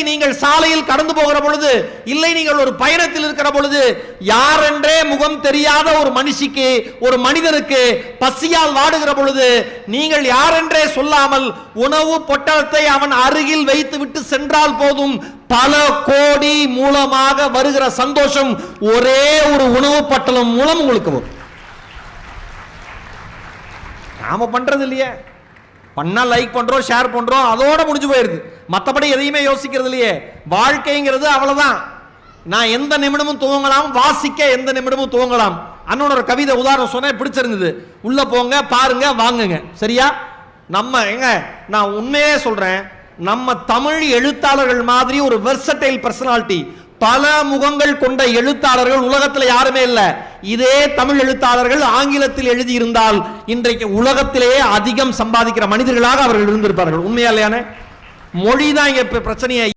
நீங்கள் சாலையில் கடந்து போகிற பொழுது, இல்லை நீங்கள் ஒரு பயணத்தில் இருக்கிற பொழுது, யாரென்றே முகம் தெரியாத ஒரு மனுஷிக்கு, ஒரு மனிதனுக்கு பசியால் வாடுகிற பொழுது நீங்கள் யாரென்றே சொல்லாமல் உணவு பொட்டலத்தை அவன் அருகில் வைத்து விட்டு சென்றால் போதும், பல கோடி மூலமாக வருகிற சந்தோஷம் ஒரே ஒரு உணவு பட்டலம் மூலம் உங்களுக்கு வரும். நாம பண்றது இல்லையே, பண்ணா லைக் பண்றோம், ஷேர் பண்றோம், அதோட முடிஞ்சு போயிருது. மற்றபடி எதையுமே யோசிக்கிறது இல்லையே. வாழ்க்கைங்கிறது அவ்வளவுதான். நான் எந்த நிமிடமும் துவங்கலாம், வாசிக்க எந்த நிமிடமும் துவங்கலாம். அண்ணனோட கவிதை உதாரணம் சொன்ன பிடிச்சிருந்தது. உள்ள போங்க, பாருங்க, வாங்குங்க. சரியா? நம்ம எங்க, நான் உண்மையே சொல்றேன், நம்ம தமிழ் எழுத்தாளர்கள் மாதிரி ஒரு வெர்சடைல் பர்சனாலிட்டி, பல முகங்கள் கொண்ட எழுத்தாளர்கள் உலகத்தில் யாருமே இல்லை. இதே தமிழ் எழுத்தாளர்கள் ஆங்கிலத்தில் எழுதி இருந்தால் இன்றைக்கு உலகத்திலேயே அதிகம் சம்பாதிக்கிற மனிதர்களாக அவர்கள் இருந்திருப்பார்கள். உண்மையா இல்லையானே? மொழிதான் இங்க பிரச்சனையை